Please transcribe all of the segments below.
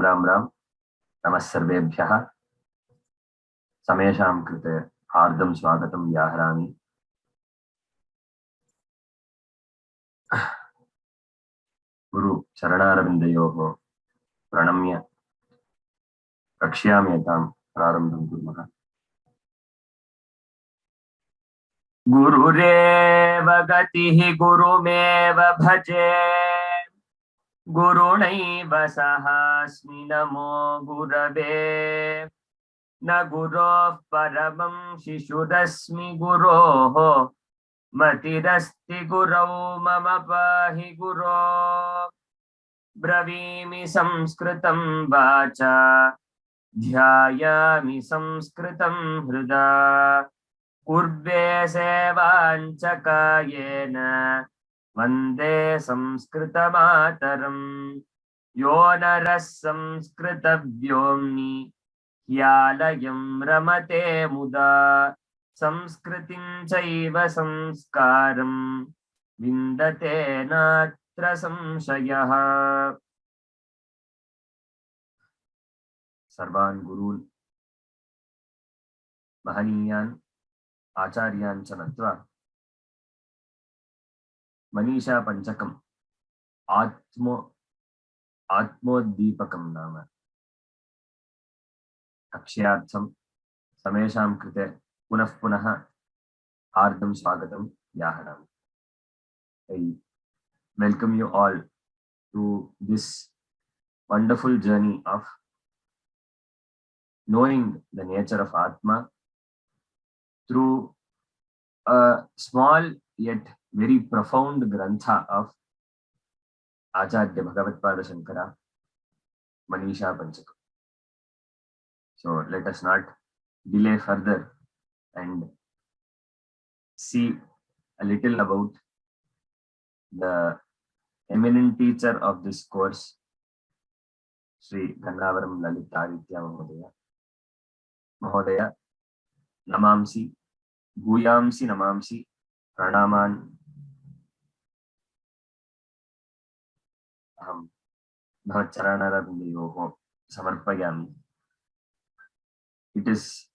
Ram. Namasarvebhyaha. Samesham krite hardam swagatam yahrami. Guru Charanaravindayoho Pranamya Rakshyamyetam Prarambham Kurmaha. Gurureva gatihi gurumeva bhaje Gurunaiva sahasmi namo gurave Na guroh paramam shishudasmi guroho Matirasti gurau mama pahi guro Bravimi samskritam vacha Dhyayami samskritam hrida Urve sevanchakayena Vande samskrita mataram Yonaras samskrita vyomni Hyalayam ramate muda Samskritin chaiva samskaram Vindate natra samshayaha. Sarvan Gurun Mahaniyan Acharyan Chanatva Maneesha Panchakam Atmoddeepakam Nama Akshayartham Samesham Krite Punaha Ardam Swagatam Yaharam. I welcome you all to this wonderful journey of knowing the nature of Atma through a small yet very profound grantha of Acharya Bhagavatpada Shankara, Maneesha Panchakam. So let us not delay further and see a little about the eminent teacher of this course, Shri Gannavaram Lalith Adithya Mahodaya, Namamsi, Bhuyamsi Namamsi, Pranaman Aham Bhavatcharanaravindayoho Samarpayami. It is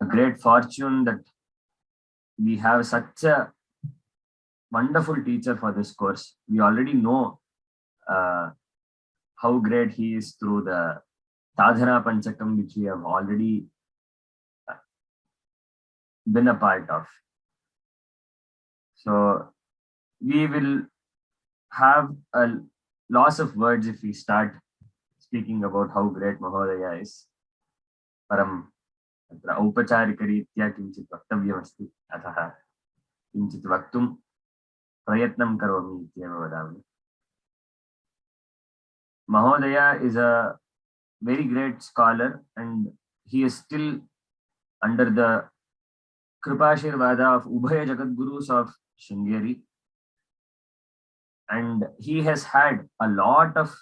a great fortune that we have such a wonderful teacher for this course. We already know how great he is through the Sadhana Panchakam, which we have already been a part of. So we will have a loss of words if we start speaking about how great Mahodaya is. Param औपचारिकरीत्या किञ्चित् वक्तव्यमस्ति, अतः किञ्चित् वक्तुं प्रयत्नं करोमि इत्येव वदामि. Mahodaya is a very great scholar and he is still under the Kripashirvada of Ubhaya Jagadgurus of Sringeri, and he has had a lot of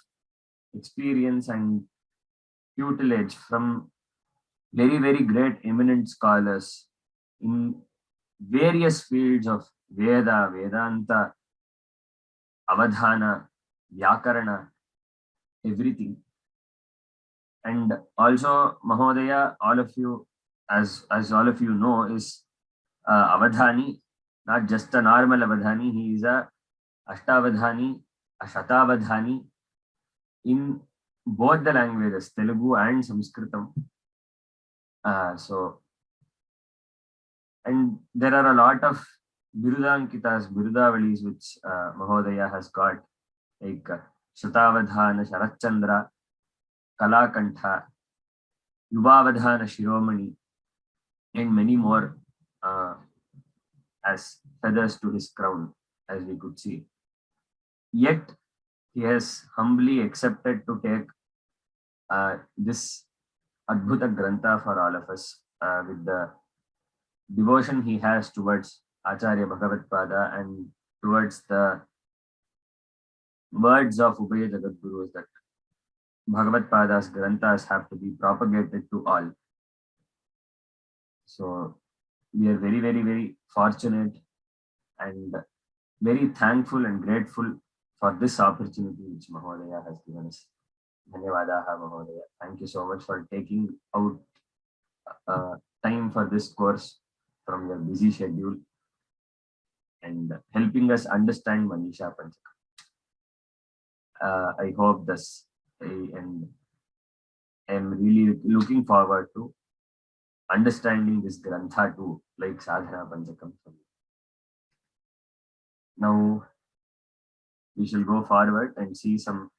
experience and tutelage from very, very great eminent scholars in various fields of Veda, Vedanta, Avadhana, Vyakarana, everything. And also Mahodaya, all of you, as all of you know, is Avadhani, not just a normal Avadhani. He is a Ashtavadhani, a Shatavadhani in both the languages, Telugu and Sanskritam. And there are a lot of Birudankitas, Birudavalis, which Mahodaya has got, like Shatavadhana, Sharachandra, Kalakantha, Yuvavadhana, Shiromani, and many more as feathers to his crown, as we could see. Yet he has humbly accepted to take this Adbhuta Grantha for all of us with the devotion he has towards Acharya Bhagavatpada and towards the words of Ubhaya Jagadgurus that Bhagavatpada's Granthas have to be propagated to all. So we are very, very, very fortunate and very thankful and grateful for this opportunity which Mahodaya has given us. Dhanyavadaha Mahodaya. Thank you so much for taking out time for this course from your busy schedule and helping us understand Maneesha Panchakam. I hope this, and I am really looking forward to understanding this Grantha too, like Sadhana Panchakam. Now we shall go forward and see some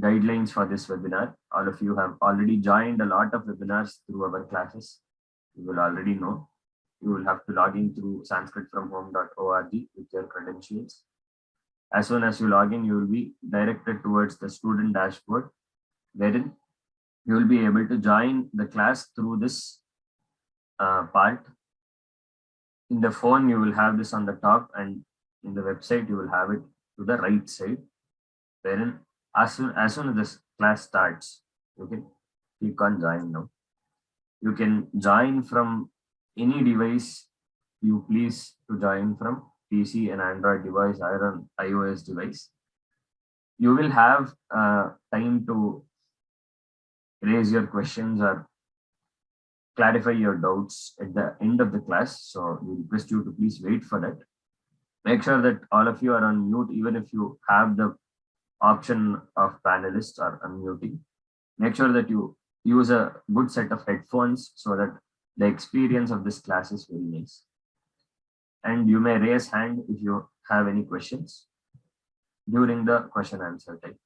guidelines for this webinar. All of you have already joined a lot of webinars through our classes. You will already know. You will have to log in through sanskritfromhome.org with your credentials. As soon as you log in, you will be directed towards the student dashboard, wherein you will be able to join the class through this part. In the phone, you will have this on the top, and in the website, you will have it to the right side, wherein as soon as this class starts, you can click on join now. You can join from any device you please to join from, PC, an Android device, or an iOS device. You will have time to raise your questions or clarify your doubts at the end of the class. So we request you to please wait for that. Make sure that all of you are on mute, even if you have the option of panelists or unmuting. Make sure that you use a good set of headphones so that the experience of this class is very nice. And you may raise hand if you have any questions during the question answer time.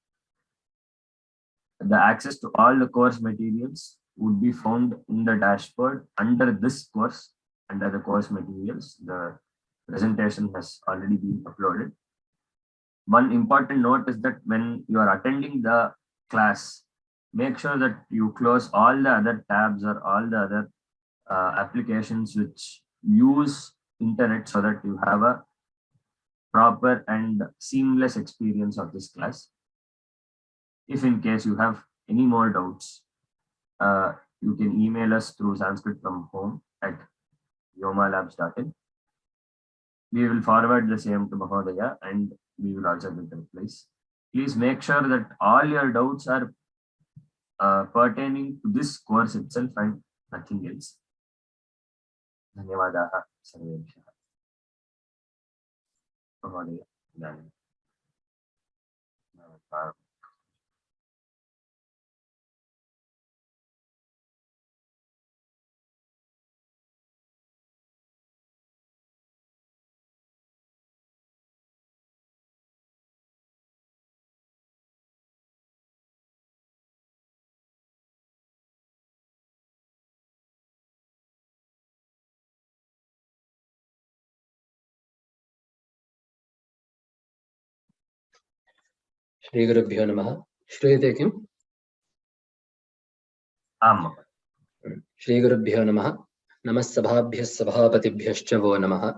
The access to all the course materials would be found in the dashboard under this course, under the course materials. The presentation has already been uploaded. One important note is that when you are attending the class, make sure that you close all the other tabs or all the other applications which use internet, so that you have a proper and seamless experience of this class. If in case you have any more doubts, you can email us through sanskritfromhome@vyomalabs.in. We will forward the same to Mahodaya and we will also get the replies. Please make sure that all your doubts are pertaining to this course itself and nothing else. Dhanyavadaha sarvebhyah. Mahodaya. Shri Gurubhyo Namaha. Shri Kim? Shri Gurubhyo Namaha. Namasabhabhyas sabhapatibhyascha vo namaha.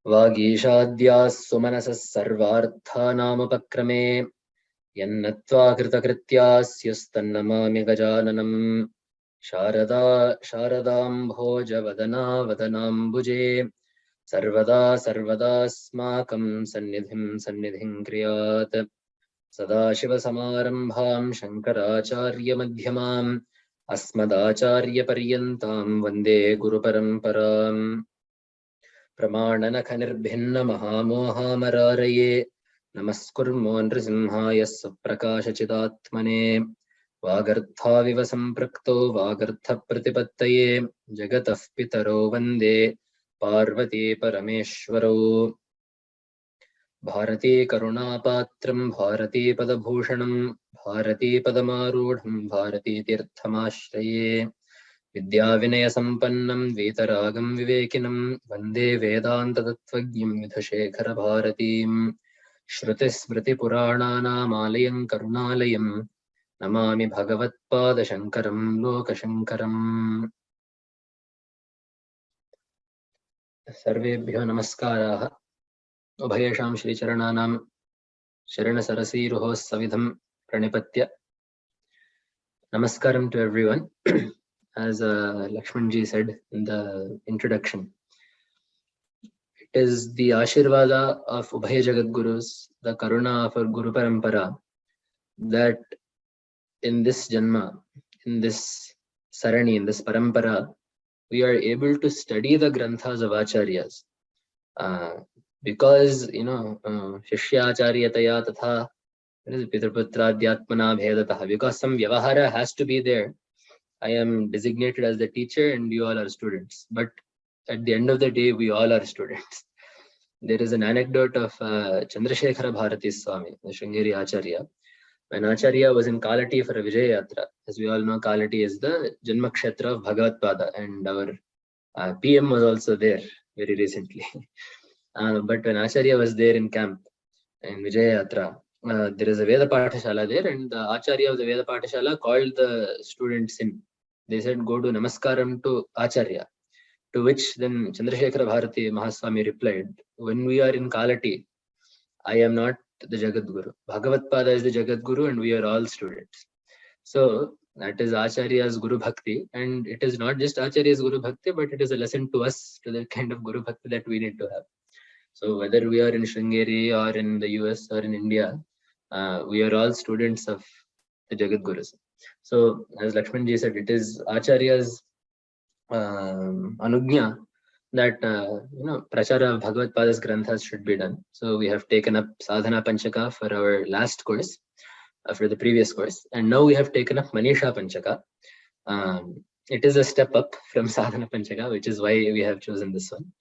Vagishadhyas sumanasas sarvarthanamapakrame. Yannatva kritakrityasystannamami gajananam. Sharadam bhoja vadana vadanambuje. Sarvada smakam sannidhim kriyat. Sadashivasamarambham Shankaracharya Madhyamam Asmadacharya Paryantam Vande Guru Paramparam Pramananakanirbhinna Mahamohamararaye Namaskurmo Nrisimhaya Saprakasha Chidatmane Vagartha Vivasamprakto Vagartha Pratipattaye Jagatah Pitaro Vande Parvati Parameshwaro Bharati Karunapatram Bharati Padabhushanam Bharati Padamarudham Bharati Tirthamashraye Vidya Vinaya Sampannam Vitaragam Vivekinam Vande Vedanta Tattvajñam Vidhashekhara Bharatim Shruti Smriti Purananam Alayam Karunalayam Namami Bhagavatpada Shankaram Lokashankaram. Sarvebhyo Namaskaraha. Ubhayesham Shri Charananam Sharana Sarasiruho Savidham Pranipatya. Namaskaram to everyone. As Lakshmanji said in the introduction, it is the Ashirvada of Ubhaya Jagat Gurus, the Karuna of our Guru Parampara, that in this janma, in this sarani, in this parampara, we are able to study the granthas of acharyas. Because, shishya acharyataya tatha, pitraputradyatmana bhedatah, because some vyavahara has to be there. I am designated as the teacher and you all are students. But at the end of the day, we all are students. There is an anecdote of Chandrasekhara Bharati Swami, the Sringeri Acharya. When Acharya was in Kalati for a Vijaya Yatra, as we all know, Kalati is the Janmakshetra of Bhagavad Pada, and our PM was also there very recently. But when Acharya was there in camp in Vijaya Yatra, there is a Veda Pathasala there, and the Acharya of the Veda Pathasala called the students in. They said, go do Namaskaram to Acharya. To which then Chandrasekhara Bharati Mahaswami replied, when we are in Kalati, I am not the Jagat Guru. Bhagavad Pada is the Jagat Guru and we are all students. So that is Acharya's Guru Bhakti, and it is not just Acharya's Guru Bhakti, but it is a lesson to us, to the kind of Guru Bhakti that we need to have. So whether we are in Sringeri or in the US or in India, we are all students of the Jagat Gurus. So as Lakshmanji said, it is Acharya's anugnya that prachara of Bhagavad Pada's granthas should be done. So we have taken up Sadhana Panchaka for our last course, for the previous course, and now we have taken up Maneesha Panchaka. It is a step up from Sadhana Panchaka, which is why we have chosen this one.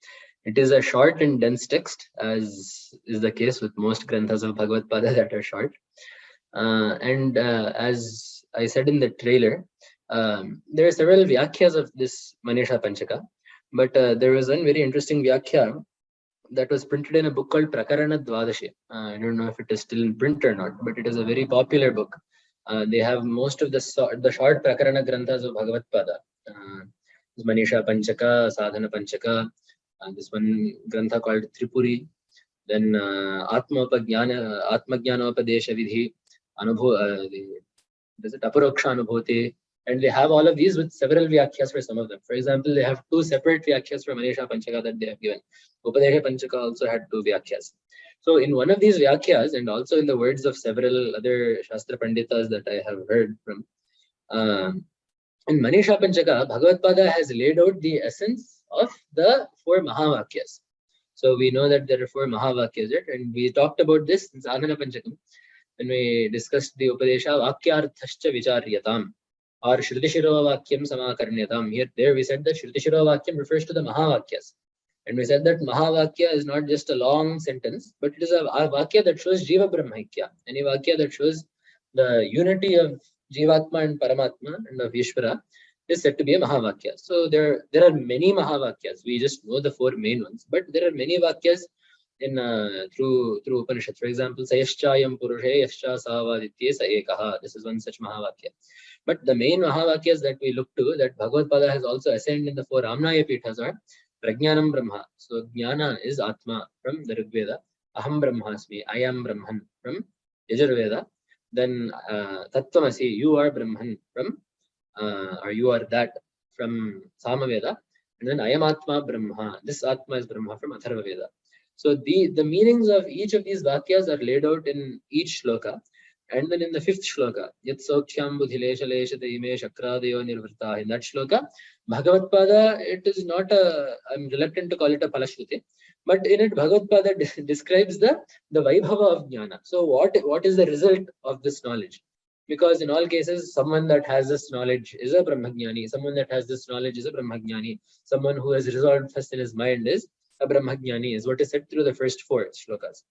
It is a short and dense text, as is the case with most granthas of Bhagavad Pada that are short. And as I said in the trailer, there are several vyakhyas of this Maneesha Panchaka, but there was one very interesting vyakhya that was printed in a book called Prakarana Dvadashi. I don't know if it is still in print or not, but it is a very popular book. They have most of the short Prakarana granthas of Bhagavad Pada. Maneesha Panchaka, Sadhana Panchaka, this one grantha called Tripuri, then Atmajnanopadesha Vidhi, there's a Taparoksha Anubhuti, and they have all of these with several vyakhyas for some of them. For example, they have two separate vyakhyas for Maneesha Panchaka that they have given. Upadesha Panchaka also had two vyakhyas. So in one of these vyakhyas, and also in the words of several other Shastra Panditas that I have heard from, in Maneesha Panchaka, Bhagavad Pada has laid out the essence of the four Mahavakyas. So we know that there are four Mahavakyas, right? And we talked about this in Sadhana Panchakam when we discussed the Upadesha Vakyarthascha Vicharyatam or Shrutishiro Vakyam Samakarnyatam. There we said that Shrutishiro Vakyam refers to the Mahavakyas. And we said that Mahavakya is not just a long sentence, but it is a Vakya that shows Jiva Brahmaikya, any Vakya that shows the unity of Jivatma and Paramatma and of Ishvara is said to be a Mahavakya. So there are many Mahavakyas. We just know the four main ones, but there are many Vakyas in through Upanishads. For example, Sayaschayam Purushe Yascha Savaditye Sa Ekaha. This is one such Mahavakya. But the main Mahavakyas that we look to, that Bhagavad Pada has also assigned in the four Ramnaya Pithas, are Prajnanam Brahma. So Jnana is Atma from the Rig Veda. Aham Brahmasmi, I am Brahman from Yajurveda. Then Tattvamasi, you are Brahman from, or you are that from Samaveda. And then I am Atma Brahma. This Atma is Brahma from Atharva Veda. So the meanings of each of these vakyas are laid out in each shloka. And then in the fifth shloka, Yat Sokhyam Budhilesha Lesha Deime Shakradayo Nirvrta. In that shloka, Bhagavad Pada, it is not I'm reluctant to call it a Palashruti, but in it, Bhagavad Pada describes the Vaibhava of Jnana. So what is the result of this knowledge? Because in all cases, someone that has this knowledge is a Brahmajnani, someone that has this knowledge is a Brahmajnani, someone who has resolved first in his mind is a Brahmajnani, is what is said through the first four shlokas.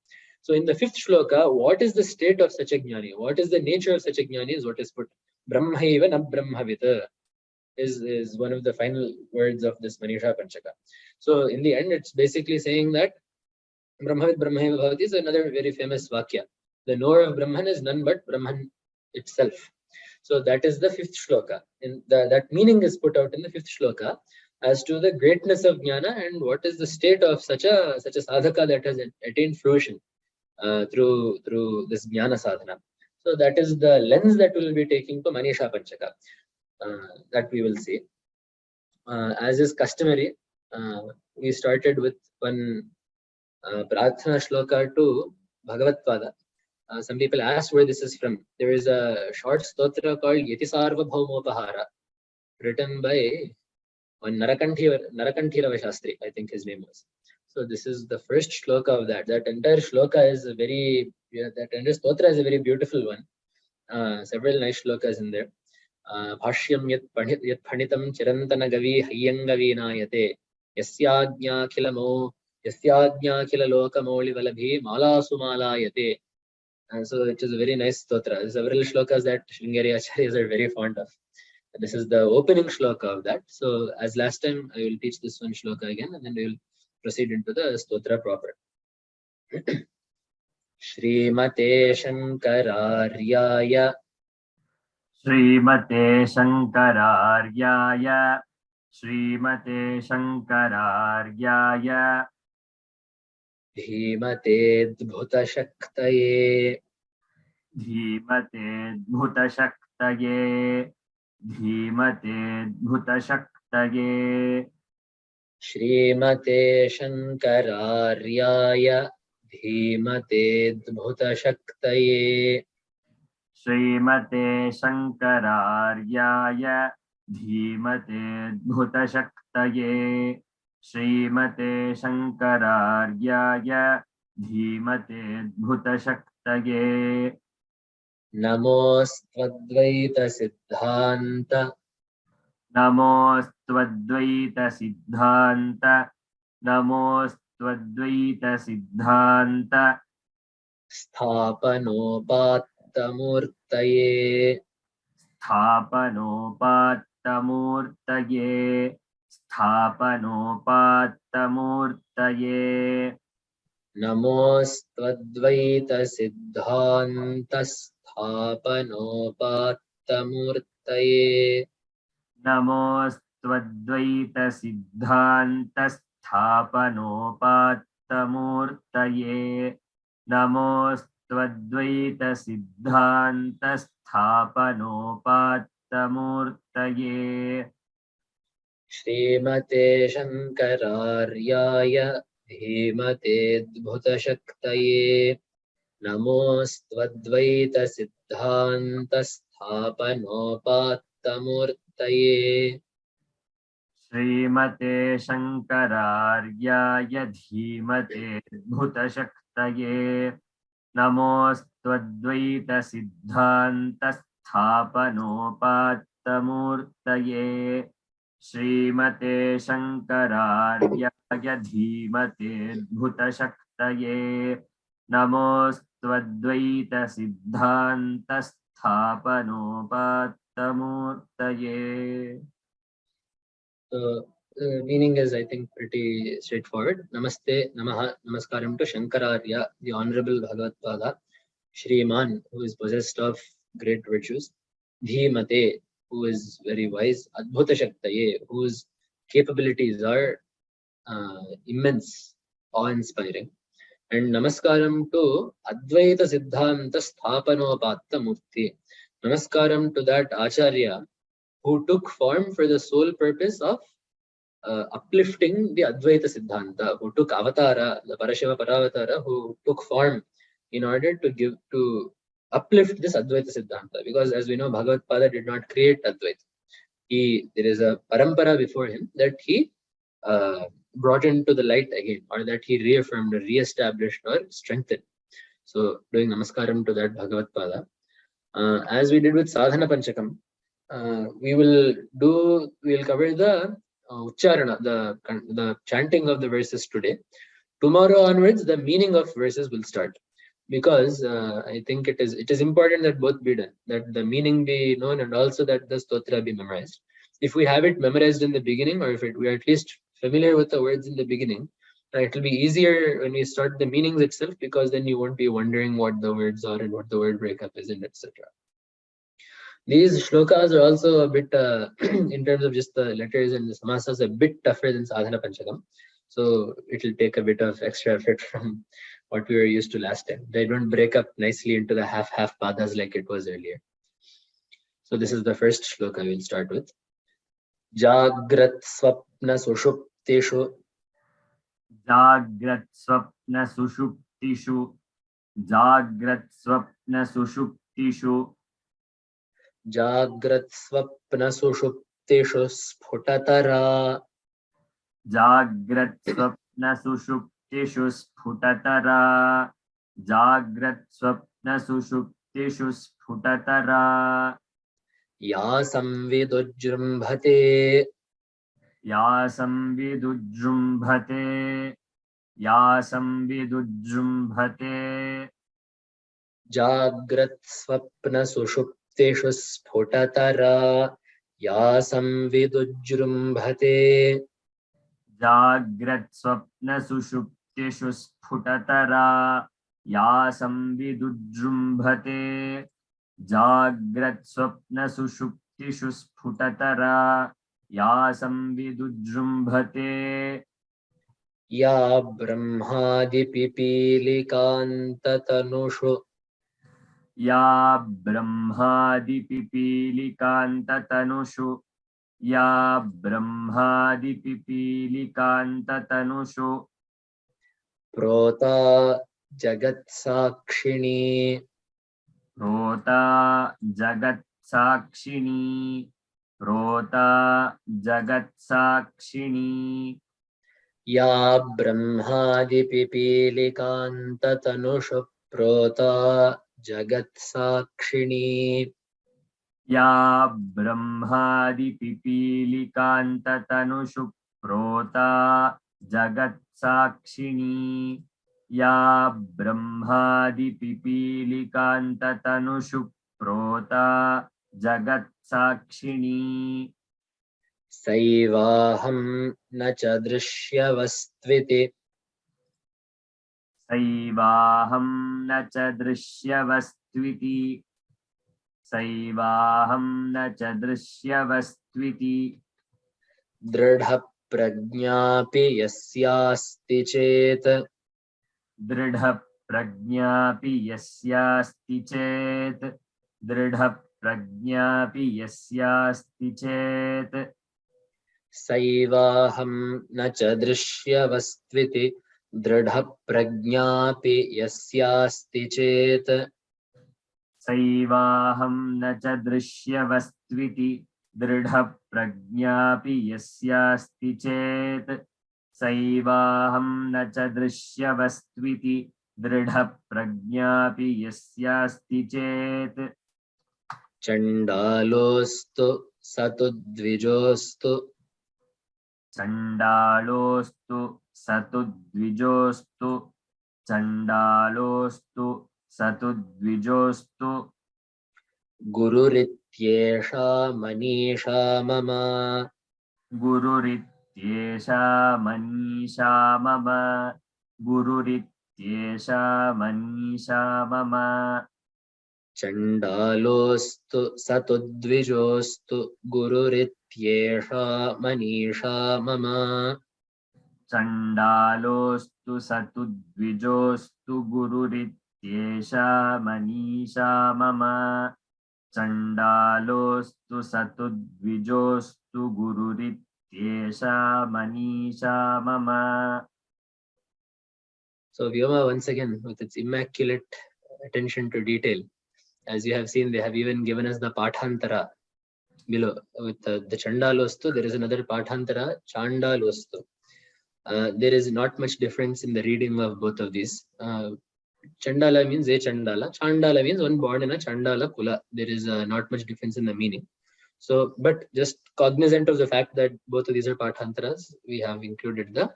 So in the fifth shloka, what is the state of such a jnani? What is the nature of such a jnani is what is put. Brahmaiva na brahmavita is one of the final words of this Maneesha Panchaka. So in the end, it's basically saying that Brahmavit Brahmaiva bhavati is another very famous vakya. The knower of Brahman is none but Brahman itself. So that is the fifth shloka. And that meaning is put out in the fifth shloka as to the greatness of jnana and what is the state of such a sadhaka that has attained fruition through this jnana sadhana. So that is the lens that we will be taking to Maneesha Panchaka, that we will see. As is customary, we started with one prarthana shloka to Bhagavad Pada. some people asked where this is from. There is a short stotra called Yatisarvabhaumopahara, written by Narakanthirava Shastri, I think his name was. So this is the first shloka of that. That entire shloka is a very, that entire stotra is a very beautiful one. Several nice shlokas in there. Bhashyam yat phanitam chirantana gavi hayyangavi nayate yasyajna khilamo yasyajna khila lokamoli valabhi malasu malayate. And so it is a very nice stotra. Several shlokas that Sringeri Acharyas are very fond of. This is the opening shloka of that. So as last time, I will teach this one shloka again, and then we will proceed into the stotra proper. Shrimate Shankararyaya Srimate Shankararyaya Srimate Shankararyaya Dhimate Dbhuta-shaktaye Dhimate Bhuta-shaktaye Dhimate Bhuta-shaktaye Shrimate Shankararyaya Dhimate Dbhuta-shaktaye Srimate Shankararyaya Dhimate Bhuta-shaktaye Srimate Shankararyaya Dhimate Bhuta-shaktaye Namostvadvaita Siddhanta Namostvadvaita Siddhanta Namostvadvaita Siddhanta Sthapanopattamurtaye Sthapanopattamurtaye Sthapanopattamurtaye Namostvadvaita Siddhanta Sthapanopattamurtaye Namostvadvaita Siddhanta Sthapanopattamurtaye Namostvadvaita Siddhanta Sthapanopattamurtaye Srimate Shankararyaya Dhimate Dbhuta-shaktaye Namostvadvaita Siddhanta Sthapanopattamurtaye Srimate Shankararyaya Dhimate Bhuta-shaktaye Namostvadvaita Siddhanta Sthapanopattamurtaye Srimate Shankararyaya Dhimate Bhuta-shaktaye Namostvadvaita Siddhanta Sthapanopattamurtaye. So the meaning is, I think, pretty straightforward. Namaste, Namaha, Namaskaram to Shankararya, the Honorable Bhagavad-pada, Shriman, who is possessed of great virtues, Dhimate, who is very wise, Adbhuta-shaktaye, whose capabilities are immense, awe-inspiring, and Namaskaram to Advaita Siddhanta Sthapanopatta Murti. Namaskaram to that Acharya who took form for the sole purpose of uplifting the Advaita Siddhanta, who took avatara, the Parashiva Paravatara, who took form in order to uplift this Advaita Siddhanta. Because as we know, Bhagavad-pada did not create Advaita. There is a parampara before him that he brought into the light again, or that he reaffirmed or re-established or strengthened. So doing namaskaram to that Bhagavad-pada. As we did with Sadhana Panchakam, we will cover the Ucharana, the chanting of the verses today. Tomorrow onwards, the meaning of verses will start, because I think it is important that both be done, that the meaning be known and also that the stotra be memorized. If we have it memorized in the beginning, or if we are at least familiar with the words in the beginning, it will be easier when we start the meanings itself, because then you won't be wondering what the words are and what the word breakup is, and etc. These shlokas are also a bit, in terms of just the letters and the samasas, a bit tougher than Sadhana Panchakam. So it will take a bit of extra effort from what we were used to last time. They don't break up nicely into the half padas like it was earlier. So this is the first shloka we'll start with. Jagrat swapna sushuptishu Jagrat Swapna Sushuptishu Jagrat Swapna Sushuptishu. Jagrat Swapna Sushuptishu Sphutatara. Jagrat Swapna Sushuptishu Sphutatara. Jagrat Swapna Sushuptishu Sphutatara. Ya Samvidujrumbhate. Ya Samvidujrumbhate. Ya Samvidujrumbhate. Jagrat Swapna Sushuptishu Sphutatara. Ya Samvidujrumbhate. Jagrat Swapna Sushuptishu Sphutatara. Ya Samvidujrumbhate. Jagrat Swapna Sushuptishu Sphutatara. Ya Samvidujrumbhate. Ya Brahmadipipilikantatanushu. Ya Brahmadipipilikantatanushu. Ya Brahmadipipilikantatanushu. Prota Jagat Sakshini. Prota Jagat Sakshini. Prota Jagat Sakshini. Ya Brahmadipipilikantatanushu Prota Jagat Sakshini. Ya Brahmadipipilikantatanushu Prota Jagat Sakshini. Ya Brahmadipipilikantatanushu Prota Jagat Sakshini. Saivaham na cha drishyavastviti. Saivaham na cha drishyavastviti. Saivaham na cha drishyavastviti. Dridha prajnapi yasyasti chet. Dridha prajnapi yasyasti chet. Dridha prajnapi yasyasti chet. Saivaham na cha drishyavastviti. Dridha prajnapi yasyasti chet. Saivaham na cha drishyavastviti. Dridha prajnapi yasyasti chet. Saivaham na cha drishyavastviti. Dridha prajnapi yasyasti chet. Chandalostu satudvijostu. Chandalostu satudvijostu. Chandalostu satudvijostu. Gururityesha Maneesha mama. Gururityesha Maneesha mama. Gururityesha Maneesha mama. Chandalostu satudvijostu. Gururityesha Maneesha mama. Chandalostu satudvijostu. Gururityesha Maneesha mama. Chandalostu satudvijostu. Gururityesha Maneesha mama. So Vyoma, once again, with its immaculate attention to detail, as you have seen, they have even given us the Pathantara below. With the Chandalostu, there is another Pathantara, Chandalostu. There is not much difference in the reading of both of these. Chandala means a Chandala. Chandala means one born in a Chandala Kula. There is not much difference in the meaning. So, but just cognizant of the fact that both of these are Pathantaras, we have included the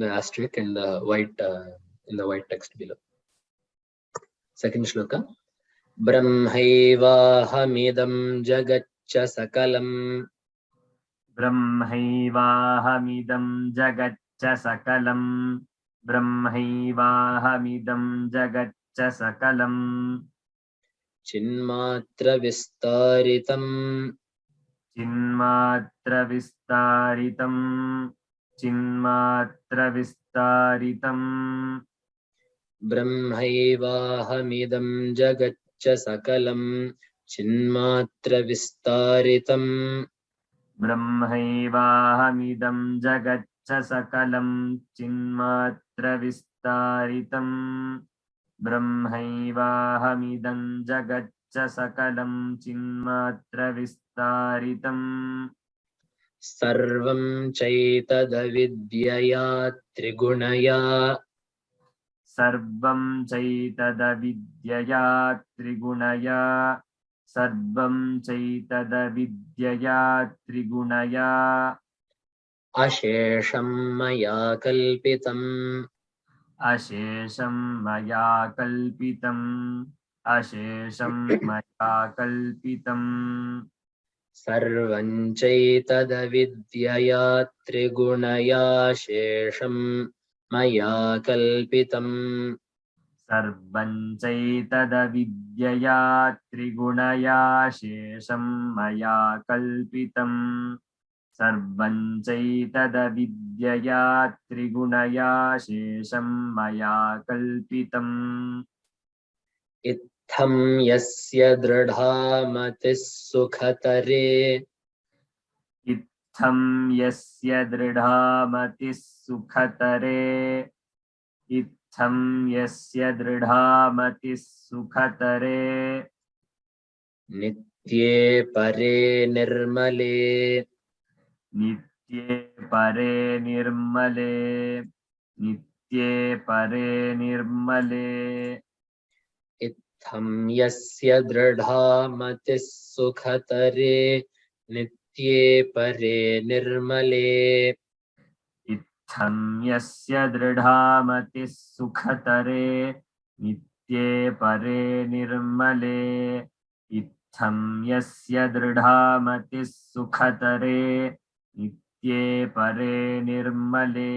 asterisk and the white in the white text below. Second shloka. Brahmaivahamidam jagatcha sakalam. Brahmaivahamidam jagatcha sakalam. Brahmaivahamidam jagatcha sakalam. Chinmatra vistaritam. Chinmatra vistaritam. Chinmatra vistaritam. Brahmaivahamidam jagatcha sakalam. Chinmatra vistaritam. Brahmaivahamidam jagatcha sakalam. Chinmatra vistaritam. ब्रह्मैवाहमिदं जगच्च सकलं चिन्मात्रविस्तारितम् सर्वं चैतदविद्यया त्रिगुणया सर्वं चैतदविद्यया त्रिगुणया सर्वं चैतदविद्यया त्रिगुणया अशेषं मया कल्पितम् अशेषं मया कल्पितम् अशेषं मया कल्पितम् सर्वं चैतदविद्यया त्रिगुणया शेषं मया कल्पितम् सर्वं चैतदविद्यया त्रिगुणया शेषं मया कल्पितम् सर्वं चैतदविद्यया त्रिगुणया शेषं मया कल्पितम् इत्थं यस्य दृढा मतिः सुखतरे इत्थं यस्य दृढा मतिः सुखतरे इत्थं यस्य दृढा मतिः सुखतरे नित्ये परे निर्मले नित्ये परे निर्मले नित्ये परे निर्मले इत्थं यस्य दृढा मतिः सुखतरे नित्ये परे निर्मले इत्थं यस्य दृढा मतिः सुखतरे नित्ये परे निर्मले इत्थं यस्य दृढा मतिः सुखतरे नित्ये परे निर्मले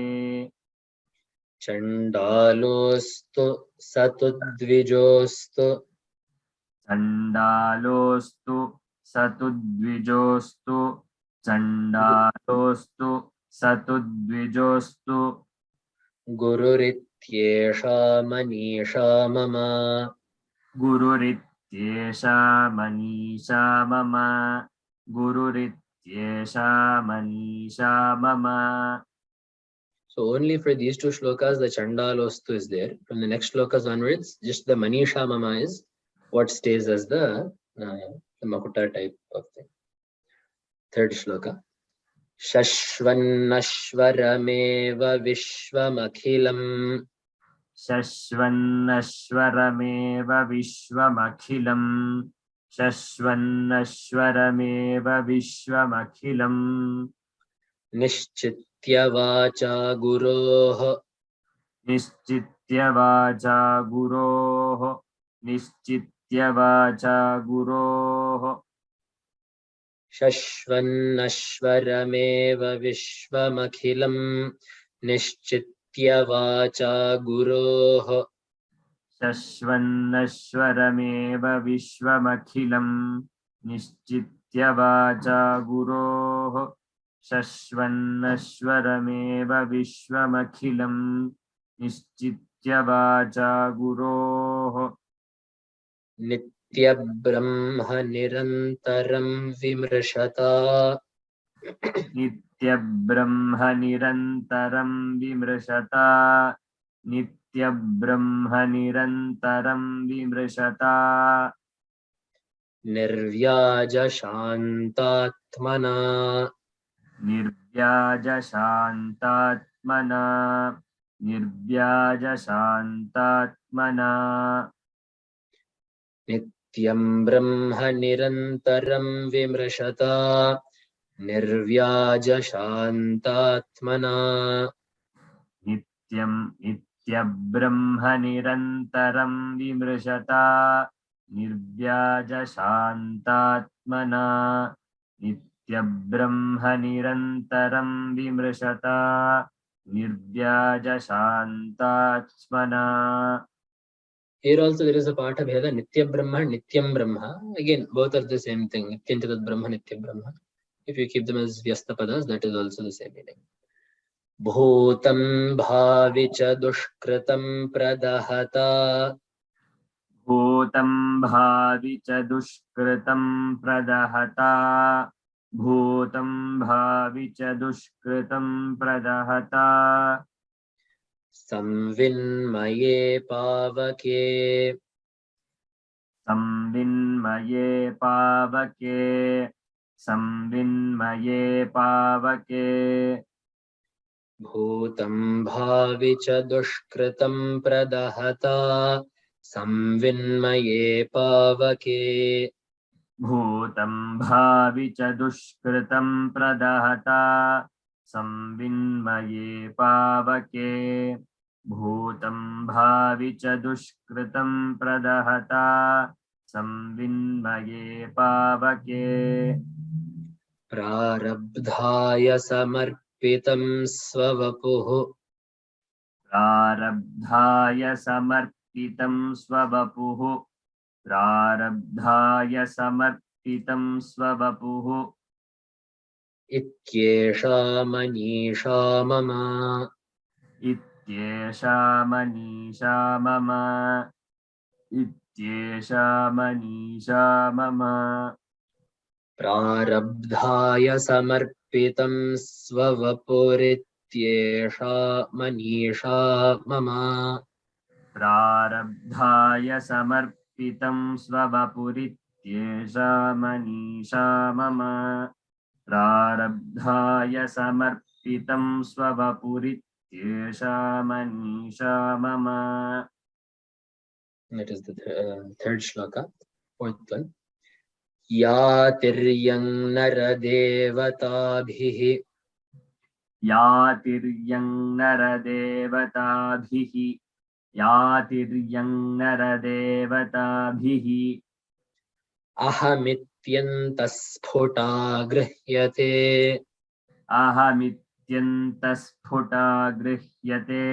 चण्डालोऽस्तु सतुद्विजोऽस्तु चण्डालोऽस्तु सतुद्विजोऽस्तु चण्डालोऽस्तु सतुद्विजोऽस्तु गुरुरित्येषा मनीषा मम गुरुरित्येषा मनीषा मम गुरुरित्येषा मनीषा मम. So only for these two shlokas the Chandalostu is there. From the next shlokas onwards, just the Maneesha Mama is what stays as the Makuta type of thing. Third shloka. Shashvannashvarameva vishvamakhilam शश्वन्नश्वरमेव विश्वमखिलम् शश्वन्नश्वरमेव विश्वमखिलम् निश्चित्य वाचा गुरोः निश्चित्य वाचा गुरोः निश्चित्य वाचा गुरोः शश्वन्नश्वरमेव विश्वमखिलं निश्चित्य वाचा गुरोः शश्वन्नश्वरमेव विश्वमखिलम् निश्चित्य वाचा गुरोः शश्वन्नश्वरमेव विश्वमखिलम् निश्चित्य वाचा गुरोः नित्यब्रह्म निरन्तरं विमृशता नित्यब्रह्म निरन्तरं विमृशता नित्यब्रह्म निरन्तरं विमृशता निर्व्याजशान्तात्मना निर्व्याजशान्तात्मना निर्व्याजशान्तात्मना नित्यं ब्रह्म निरन्तरं विमृशता निर्व्याजशान्तात्मना नित्यब्रह्म निरन्तरं विमृशता निर्व्याजशान्तात्मना नित्यब्रह्म निरन्तरं विमृशता निर्व्याजशान्तात्मना. Here also there is a part of Bheda, Nitya Brahma, Nityam Brahma. Again, both are the same thing. Nityanchatat Brahma, Nitya Brahma. If you keep them as Vyasta Padas, that is also the same meaning. Bhutam bhavicha dushkritam pradahata. भूतं भावि च दुष्कृतं प्रदहता भूतं भावि च दुष्कृतं प्रदहता संविन्मये पावके संविन्मये पावके संविन्मये पावके भूतं भावि च दुष्कृतं प्रदहता संविन्मये पावके भूतं भावि च दुष्कृतं प्रदहता संविन्मये पावके भूतं भावि च दुष्कृतं प्रदहता संविन्मये पावके प्रारब्धाय समर्पितं स्ववपुः प्रारब्धाय समर्पितं स्ववपुः प्रारब्धाय समर्पितं स्ववपुः इत्येषा मनीषा मम इत्येषा मनीषा मम इत्येषा मनीषा मम प्रारब्धाय समर्पितं स्ववपुरित्येषा मनीषा मम प्रारब्धाय समर्पितं स्ववपुरित्येषा मनीषा मम प्रारब्धाय समर्पितं स्ववपुरित्येषा मनीषा मम. That is the third shloka, fourth one. यातिर्यं नरदेवताभिः यातिर्यं नरदेवताभिः यातिर्यं नरदेवताभिः अहमित्यन्तस्फुटा गृह्यते अहमित्यन्तस्फुटा गृह्यते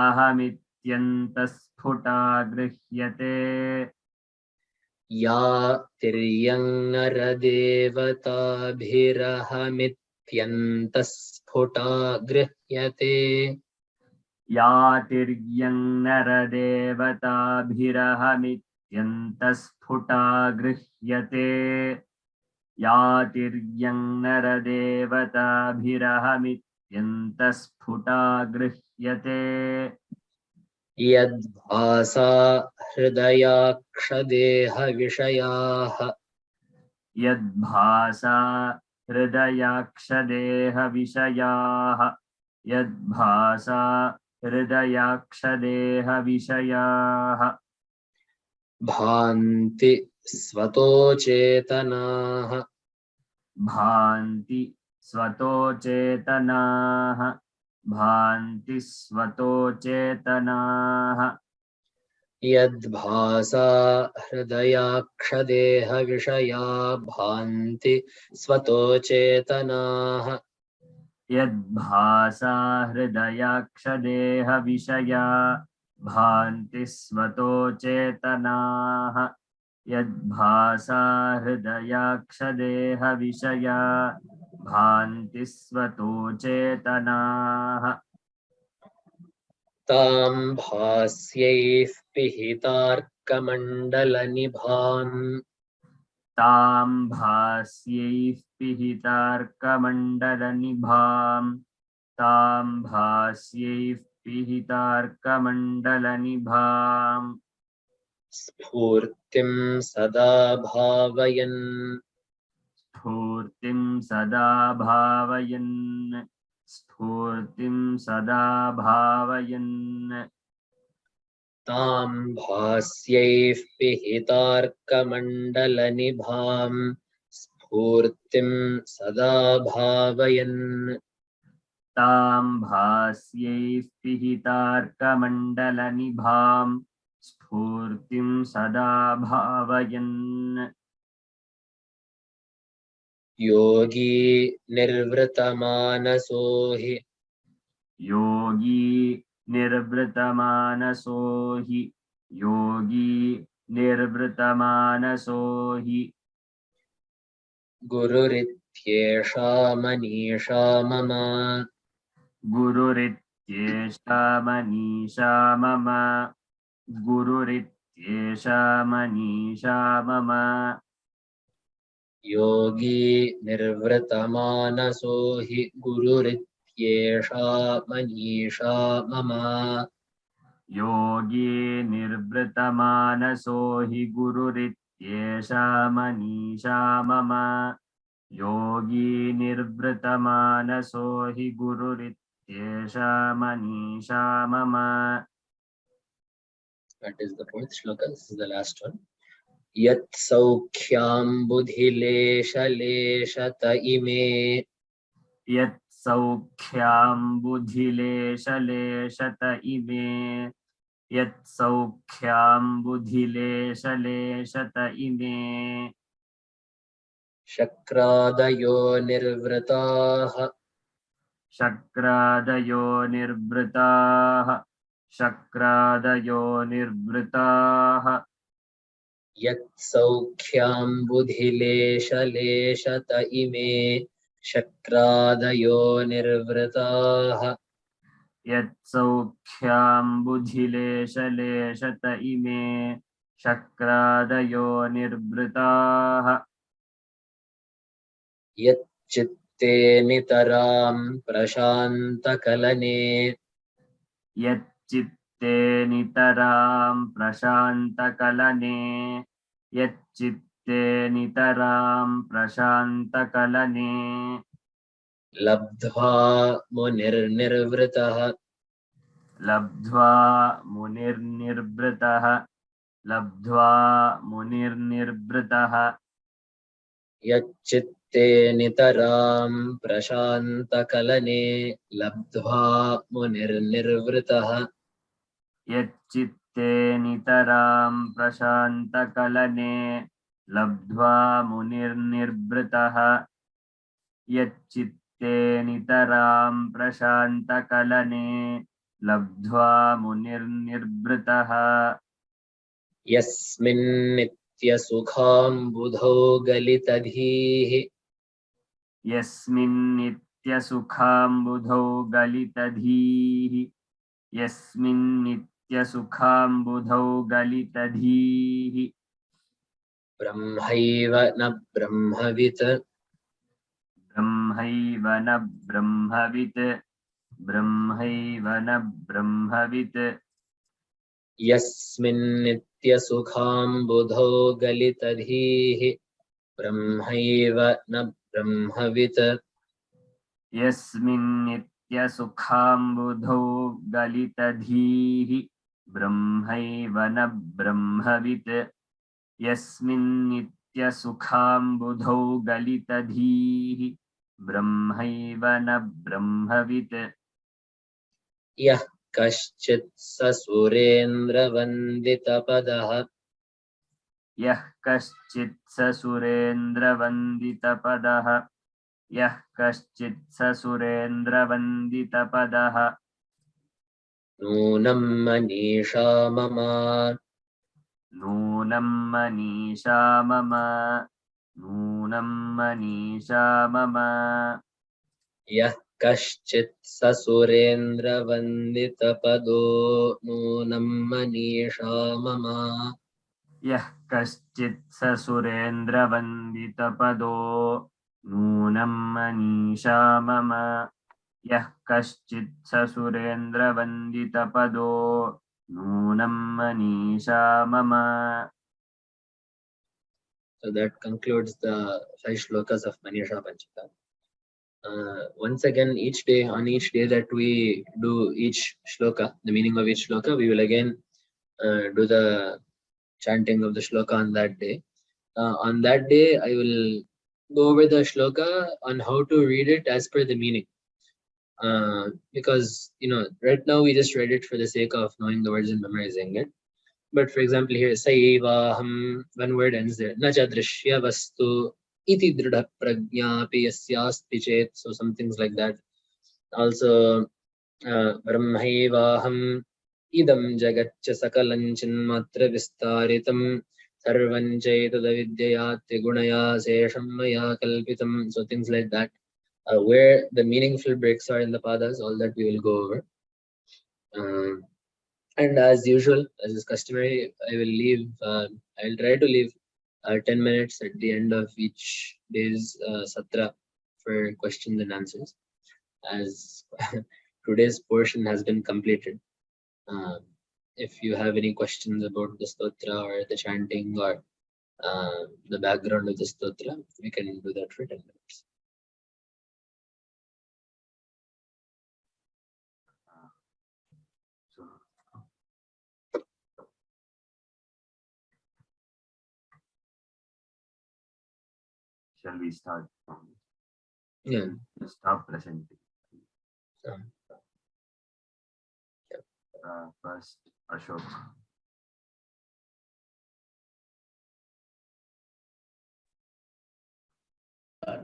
अहमित्यन्तस्फुटा गृह्यते यातिर्यं नरदेवताभिरहमित्यन्तस्फुटा गृह्यते यातिर्यं नरदेवताभिरहमित्यन्तस्फुटा गृह्यते यातिर्यं नरदेवताभिरहमित्यन्तस्फुटा गृह्यते यद्भासा हृदयाक्षदेहविषयाः यद्भासा हृदयाक्षदेहविषयाः यद्भासा हृदयाक्षदेहविषयाः भान्ति स्वतोचेतनाः भान्ति स्वतोचेतनाः भान्ति स्वतोचेतनाः यद्भासा हृदयाक्षदेहविषया भान्ति स्वतोचेतनाः यद्भासा हृदयाक्षदेहविषया भान्ति स्वतोचेतनाः यद्भासा हृदयाक्षदेहविषया भान्ति स्वतोचेतनाः तां भास्यैः पिहितार्कमण्डलनिभाम् तां भास्यैः पिहितार्कमण्डलनिभां तां भास्यैः पिहितार्कमण्डलनिभाम् स्फूर्तिं सदा भावयन् स्फूर्तिं सदा भावयन् स्फूर्तिं सदा भावयन् तां भास्यैः पिहितार्कमण्डलनिभाम् स्फूर्तिं सदा भावयन् तां भास्यैः पिहितार्कमण्डलनिभां स्फूर्तिं सदा भावयन् योगी निर्वृतमानसो हि योगी निर्वृतमानसो हि योगी निर्वृतमानसो हि गुरुरित्येषा मनीषा मम गुरुरित्येषा मनीषा मम गुरुरित्येषा मनीषा मम योगी निर्वृतमानसो हि गुरुरित्येषा nirvrityesha manisha mama. Yogi nirvritamanaso hi gururityesha manisha mama. Yogi nirvritamanaso hi gururityesha manisha mama. That is the fourth shloka. This is the last one. Yat saukhyam budhilesha leshata ime. Yat saukhyam budhilesha leshata ime. Yat saukhyam budhilesha leshata ime. Shakradayo nirvrataha. Shakradayo nirvrataha. Shakradayo nirvrataha. Yat saukhyam budhilesha leshata ime. Shakradayo nirvrataha. Yat saukhyam budhilesha leshata ime. Shakradayo nirvrataha. Yat chitte nitaram prashanta kalane. Yat chitte nitaram prashanta kalane. Yat chitte nitaram prashanta kalane. Labdhva munir nirvrataha. Labdhva munir nirvrataha. Labdhva munir nirvrataha. Yat chitte nitaram prashanta kalane. Labdhva munir nirvrataha. Yat chitte nitaram prashanta kalane. Labdhva munir nirvrataha. Yat chitte nitaram prashanta kalane. Labdhva munir nirvrataha. Yasmin nitya sukham budho galitadhihi. Yasmin nitya sukham budhau galitadhihi. Yasmin nitya sukham budhau galitadhihi. Brahmaiva na brahmavit. Brahmaiva na brahmavit. Brahmaiva na brahmavit. Yasmin nitya sukham budho galitadhihi. Brahmaiva na brahmavit. Yasmin nitya sukham budhau galitadhihi. Brahmaiva na brahmavit. Yasmin nitya sukham budhau galitadhihi. Brahmaiva na brahmavit. Yah kaschit sasurendra vandita padaha. Yah kaschit sasurendra vandita padaha. Yah kaschit sasurendra vandita padaha. Nunam manisha mama. Nunam manisha mama. Nunam manisha mama. Yah kaschit sasurendra vandita pado. Nunam manisha mama. Yah kaschit sasurendra vandita pado. Nunam manisha mama. Yah kaschit sasurendra vandita pado. Nunam manisha mama. So that concludes the 5 shlokas of Maneesha Panchakam. Once again, each day, on each day that we do each shloka, the meaning of each shloka, we will again do the chanting of the shloka on that day. On that day, I will go over the shloka on how to read it as per the meaning. Because, right now we just read it for the sake of knowing the words and memorizing it. But for example, here, Saivaham, one word ends there. Nacha drishya vastu iti dridha prajna pi yasyasti chet. So some things like that. Also, Brahmaivaham idam jagatcha sakalam chinmatra vistaritam sarvam chaitala vidyayati gunaya sesham maya kalpitam. So things like that. Where the meaningful breaks are in the padas, all that we will go over. And as usual, as is customary, I'll try to leave 10 minutes at the end of each day's satra for questions and answers. as today's portion has been completed. If you have any questions about the stotra or the chanting or the background of the stotra, we can do that for 10 minutes. Shall we start? Yeah. Stop presenting. First, Ashok.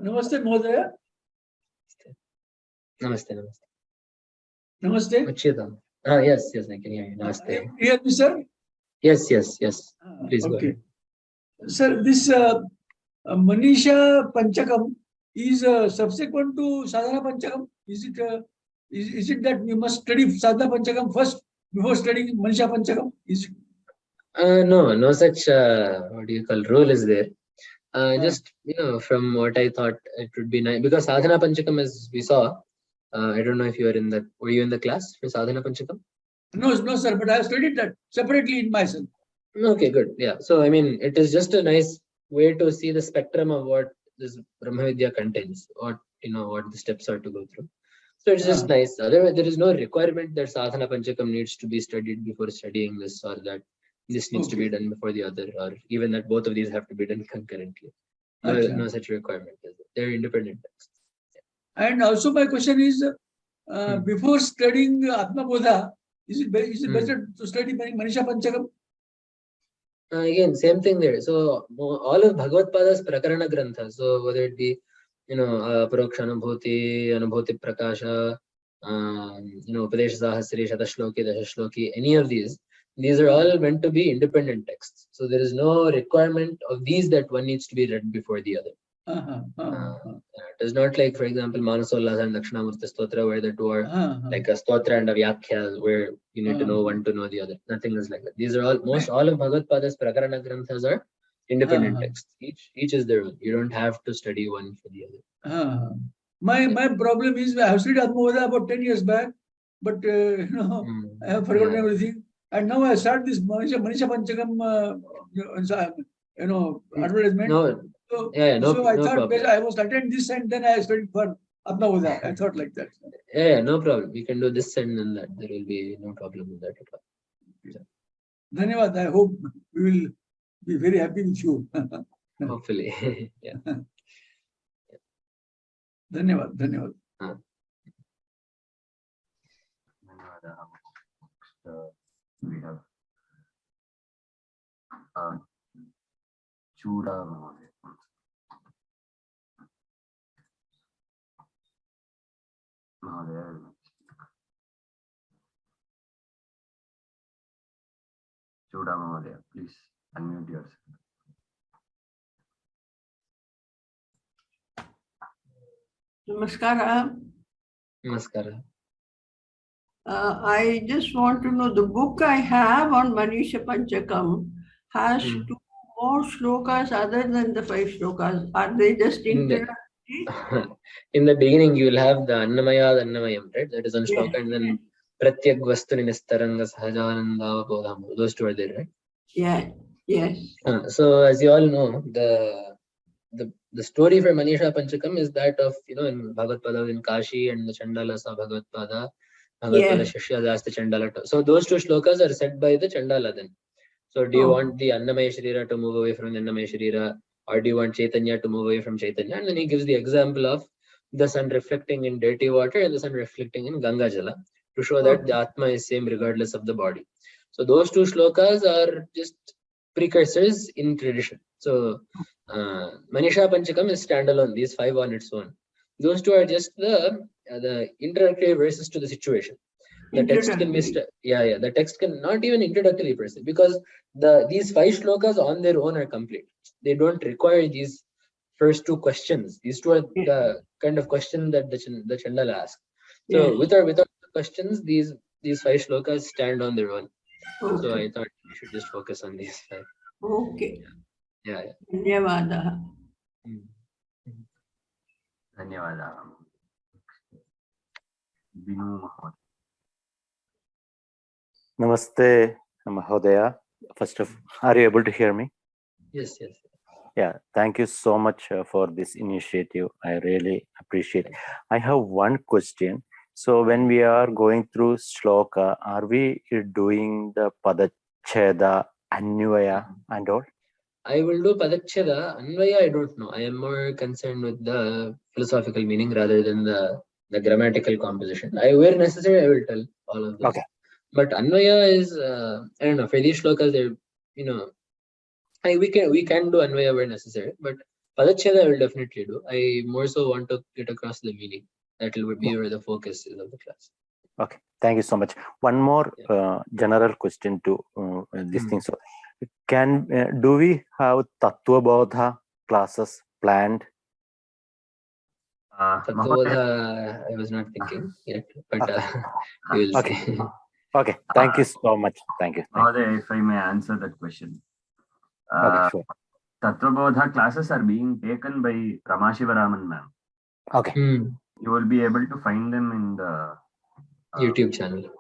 Namaste, Mohdaya. Namaste, namaste. Namaste. Uchidam. Yes, I can hear you. Namaste. You hear me, sir? Yes. Please go Okay. ahead. Sir, this Maneesha Panchakam is subsequent to Sadhana Panchakam. Is it that we must study Sadhana Panchakam first before studying Maneesha Panchakam? Is it? No such rule is there. Just from what I thought, it would be nice because Sadhana Panchakam, as we saw, I don't know if you were in that. Were you in the class for Sadhana Panchakam? No, sir. But I have studied that separately in myself. Okay, good. Yeah. So I mean, it is just a nice way to see the spectrum of what this Brahmavidya contains, what the steps are to go through. So it's just nice. Otherwise, there is no requirement that Sadhana Panchakam needs to be studied before studying this, or that this needs to be done before the other, or even that both of these have to be done concurrently. No such requirement. They're independent texts. And also my question is, before studying Atma Bodha, is it better to study Maneesha Panchakam? Again, same thing there. So all of Bhagavad Pada's Prakarana Grantha, so whether it be Paroksha Anubhuti, Anubhuti Prakasha, Upadesha Sahasri, Shatashloki, Dashashloki, any of these are all meant to be independent texts. So there is no requirement of these that one needs to be read before the other. It is not like, for example, Manasollasa and Dakshinamurti Stotra, where the two are like a Stotra and a Vyakhya, where you need to know one to know the other. Nothing is like that. These are all of Bhagavad Pada's Prakarana Granthas are independent texts. Each is their own. You don't have to study one for the other. My problem is I have studied Atma Bodha about 10 years back, but I have forgotten everything. And now I start this Maneesha Panchakam advertisement. No I thought problem. I must attend this and then I studied for Atma Bodha. I thought like that. Yeah, no problem. We can do this and then that. There will be no problem with that at all. Yeah. Dhanyavad. I hope we will be very happy with you. Hopefully. Yeah. Dhanyavad. We have Chuda Mahadeva. Chuda Mahadeva, please unmute yourself. Namaskara. I just want to know, the book I have on Maneesha Panchakam has 2 more shlokas other than the 5 shlokas. Are they just introductory? In the beginning, you will have the Annamayam, right? That is on shloka, and then Pratyak Vastuni Nistaranga Sahajananda Bodham. Those two are there, right? Yes. So as you all know, the story for Maneesha Panchakam is that of in Bhagavad Pada in Kashi, and the Chandala saw Bhagavad Pada. Bhagavad Pada Shishya asked the Chandala. So those 2 shlokas are said by the Chandala then. So do you want the Annamaya Sharira to move away from the Annamaya Sharira, or do you want Chaitanya to move away from Chaitanya? And then he gives the example of the sun reflecting in dirty water and the sun reflecting in Ganga Jala to show that the Atma is same regardless of the body. So those 2 shlokas are just precursors in tradition. So Maneesha Panchakam is standalone, these 5 on its own. Those 2 are just the introductory verses to the situation. The text can be the text can not even introductory per se, because these 5 shlokas on their own are complete. They don't require these first 2 questions. These 2 are the kind of question that the Chandala asks. So without the questions, these 5 shlokas stand on their own. So I thought we should just focus on these 5. Okay. Yeah. Dhanyavad. Binu Mahodaya. Namaste, Mahodaya. First of, are you able to hear me? Yes, yes. Yeah, thank you so much for this initiative. I really appreciate it. I have one question. So when we are going through shloka, are we doing the padacheda, anvaya and all? I will do padacheda. Anvaya, I don't know. I am more concerned with the philosophical meaning rather than the grammatical composition. Where necessary, I will tell all of this. Okay. But Anvaya is, I don't know, for these shlokas, they're, we can do Anvaya where necessary, but Padacheda I will definitely do. I more so want to get across the meaning. That will be where the focus is of the class. Okay, thank you so much. One more general question to this thing. So, do we have Tattva Bodha classes planned? Tattva, I was not thinking yet, but we will see. Okay, thank you so much. Thank you. Mahodaya, if I may answer that question. Okay, sure. Tattva Bodha classes are being taken by Rama Shivaraman ma'am. Okay. You will be able to find them in the YouTube channel,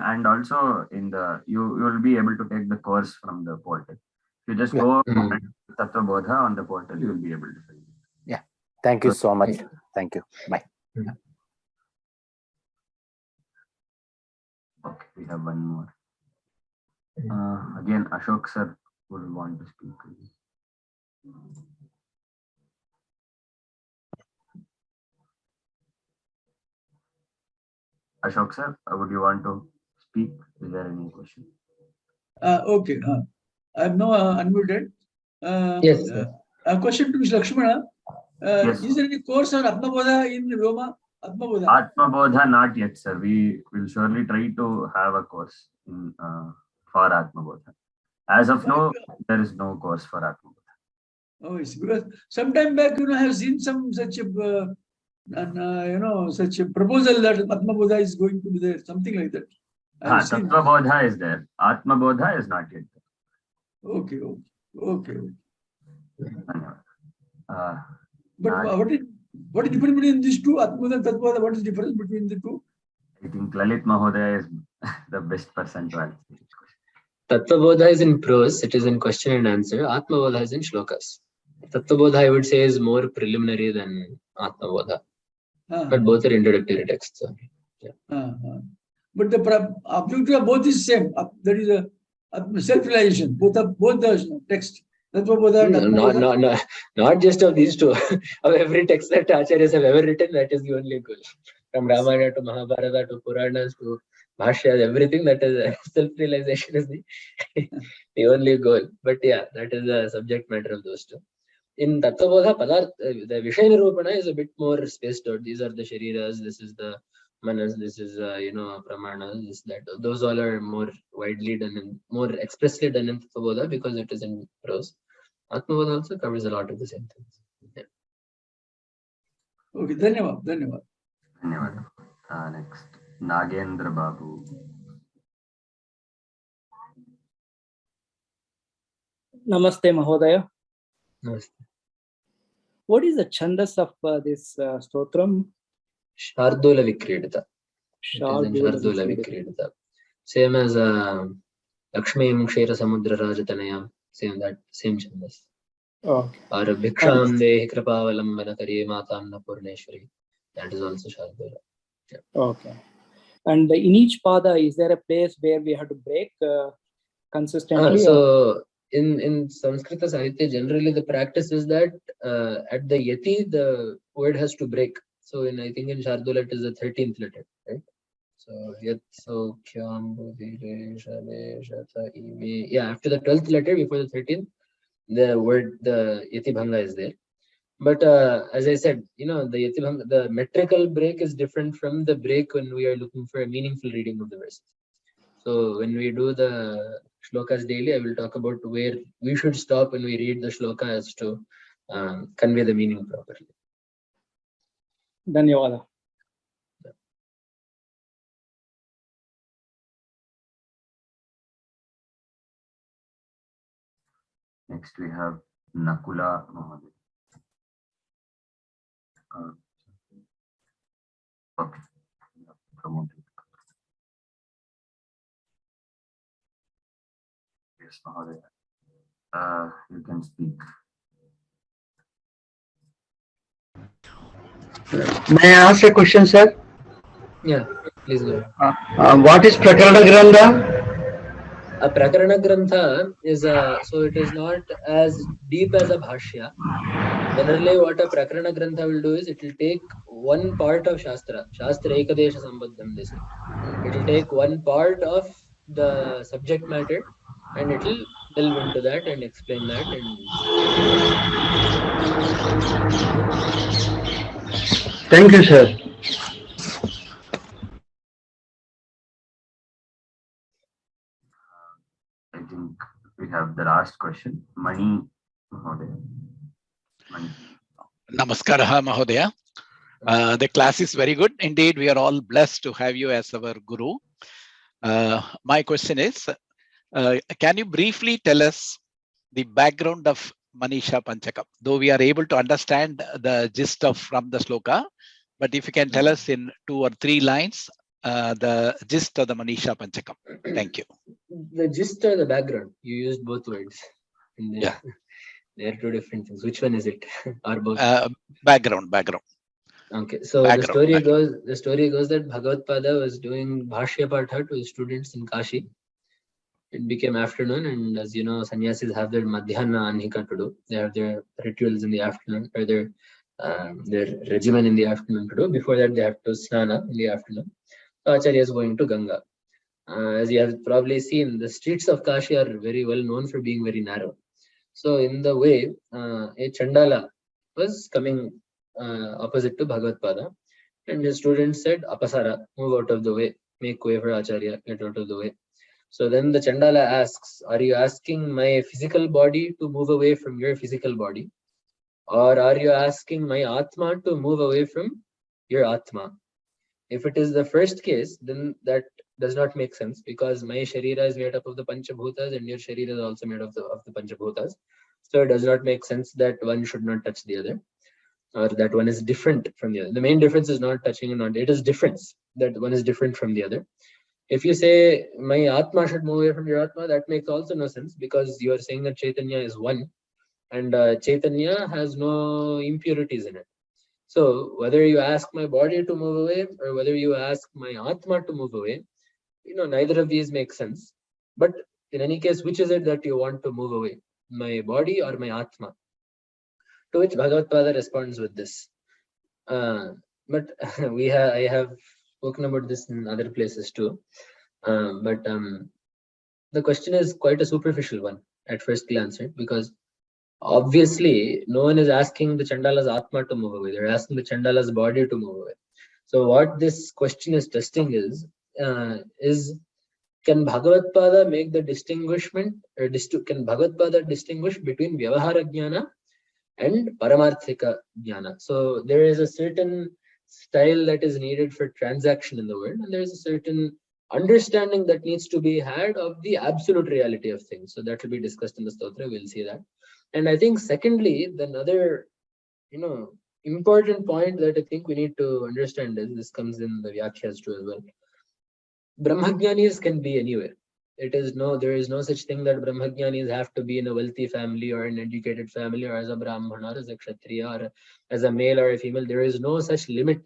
and also in the you will be able to take the course from the portal. If you just go Tattva Bodha on the portal, you will be able to find it. Yeah. Thank you so much. Thank you. Bye. Okay, we have one more. Again, Ashok sir would want to speak. Ashok sir, would you want to speak? Is there any question? Okay. I'm now unmuted. Yes. A question to Mr. Lakshmana. Yes. Is there any course on Atma Bodha in Vyoma? Atma Bodha? Atma Bodha, not yet, sir. We will surely try to have a course in for Atma Bodha. As of now, there is no course for Atma Bodha. Oh, yes. Because some time back, I have seen some such such a proposal that Atma Bodha is going to be there, something like that. Tattva Bodha is there. Atma Bodha is not yet there. Okay. But Not, what is the difference between these two? Atma Bodha and Tattva Bodha, what is the difference between the two? I think Lalit Mahodaya is the best person to answer this question. Tattva Bodha is in prose, it is in question and answer. Atma Bodha is in shlokas. Tattva Bodha, I would say, is more preliminary than Atma Bodha. But both are introductory texts. So, yeah. But the objective of both is same. That is a self-realization. Both the text. Tattva Bodha and Atma Bodha. Not just of these two. Of every text that Acharyas have ever written, that is the only goal. From Ramayana to Mahabharata to Puranas to Bhashya, everything that is self-realization is the only goal. But yeah, that is the subject matter of those two. In Tattva Bodha, the Vishaya Nirupana is a bit more spaced out. These are the Shariras, this is the Manas, this is Pramanas, this, that. Those all are more widely done and more expressly done in Tattva Bodha because it is in prose. Atma Bodha also covers a lot of the same things. Yeah. Okay, Dhanyavad. Next, Nagendra Babu. Namaste, Mahodaya. Namaste. What is the chandas of this stotram? Shardula Vikridita. Shardula Vikridita. Same as Lakshmim Kshira Samudra Rajatanayam. Same chandas. Okay. Or Bhiksham Dehi Kripavalam Kari Matanna Purneshwari. That is also Shardula. Yeah. Okay. And in each pada, is there a place where we have to break consistently? So in Sanskrit Sahitya, generally the practice is that at the Yati, the word has to break. So I think in Shardula it is the 13th letter, right? So Yat Saukhyam Budhire Shane Shata Ime. Yeah, after the 12th letter, before the 13th, the Yati Bhanga is there. But as I said, the Yati Bhanga, the metrical break is different from the break when we are looking for a meaningful reading of the verses. So when we do the shlokas daily, I will talk about where we should stop when we read the shloka as to convey the meaning properly. Dhanyavada. Next, we have Nakula Mahodaya. Okay. promoting. Yes, Mahodaya. You can speak. May I ask a question, sir? Yeah, please go ahead. What is Prakarana Grantha? A Prakarana Grantha is so it is not as deep as a Bhashya. Generally, what a Prakarana Grantha will do is it will take one part of Shastra Ekadesha Sambaddham, they say. It will take one part of the subject matter and it will delve into that and explain that. And Thank you, sir. I think we have the last question. Mani Mahodaya. Mani. Namaskaraha, Mahodaya. The class is very good. Indeed, we are all blessed to have you as our guru. My question is, can you briefly tell us the background of Maneesha Panchakam? Though we are able to understand the gist of from the shloka, but if you can tell us in 2 or 3 lines, the gist of the Maneesha Panchakam. Thank you. the gist or the background? You used both words. Yeah. They are two different things. Which one is it? Or both? Background. Okay, so the story goes that Bhagavad Pada was doing Bhashya Patha to his students in Kashi. It became afternoon, and as you know, sannyasis have their madhyana anhika to do. They have their rituals in the afternoon, or their regimen in the afternoon to do. Before that, they have to snana in the afternoon. So Acharya is going to Ganga. As you have probably seen, the streets of Kashi are very well known for being very narrow. So in the way, a Chandala was coming opposite to Bhagavad Pada, and his students said, Apasara, move out of the way, make way for Acharya, get out of the way. So then the Chandala asks, are you asking my physical body to move away from your physical body? Or are you asking my Atma to move away from your Atma? If it is the first case, then that does not make sense, because my Sharira is made up of the Panchabhutas and your Sharira is also made of the Panchabhutas. So it does not make sense that one should not touch the other, or that one is different from the other. The main difference is not touching and not, it is difference, that one is different from the other. If you say my Atma should move away from your Atma, that makes also no sense, because you are saying that Chaitanya is one, and Chaitanya has no impurities in it. So whether you ask my body to move away or whether you ask my Atma to move away, neither of these make sense. But in any case, which is it that you want to move away? My body or my Atma? To which Bhagavad Pada responds with this. But I have spoken about this in other places too. But the question is quite a superficial one at first glance, right? Because obviously no one is asking the Chandala's Atma to move away. They're asking the Chandala's body to move away. So what this question is testing is can Bhagavad Pada make the distinguishment, or can Bhagavad Pada distinguish between Vyavahara Jnana and Paramarthika Jnana? So there is a certain style that is needed for transaction in the world, and there is a certain understanding that needs to be had of the absolute reality of things. So that will be discussed in the Stotra. We'll see that. And I think secondly, another important point that I think we need to understand is, this comes in the Vyakhyas too as well. Brahmajnanis can be anywhere. There is no such thing that Brahmajnanis have to be in a wealthy family or an educated family, or as a Brahmana or as a Kshatriya or as a male or a female. There is no such limit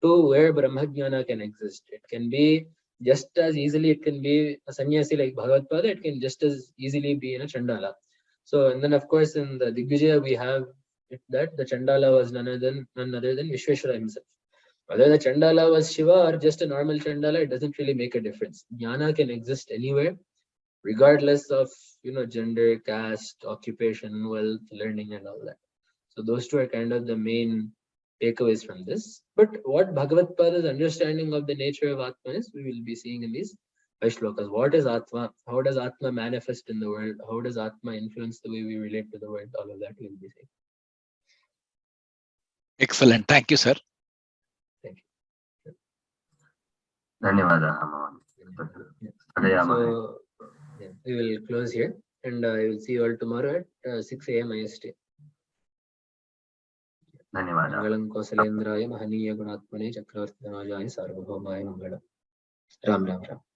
to where Brahmajnana can exist. It can be just as easily, it can be a sannyasi like Bhagavad Pada, it can just as easily be in a Chandala. So, and then of course in the Digvijaya we have that the Chandala was none other than Vishweshwara himself. Whether the Chandala was Shiva or just a normal Chandala, it doesn't really make a difference. Jnana can exist anywhere, regardless of gender, caste, occupation, wealth, learning, and all that. So those two are kind of the main takeaways from this. But what Bhagavad Pada's understanding of the nature of Atma is, we will be seeing in these 5 shlokas. What is Atma? How does Atma manifest in the world? How does Atma influence the way we relate to the world? All of that we will be seeing. Excellent. Thank you, sir. Thank you. Dhanyavada. So we will close here, and I will see you all tomorrow at 6 a.m. IST. धन्यवादाः। मंगलं कौसलेन्द्राय महनीय गुणात्मने चक्रवर्ती धनंजयाय सार्वभौमाय मंगलम्। राम राम राम।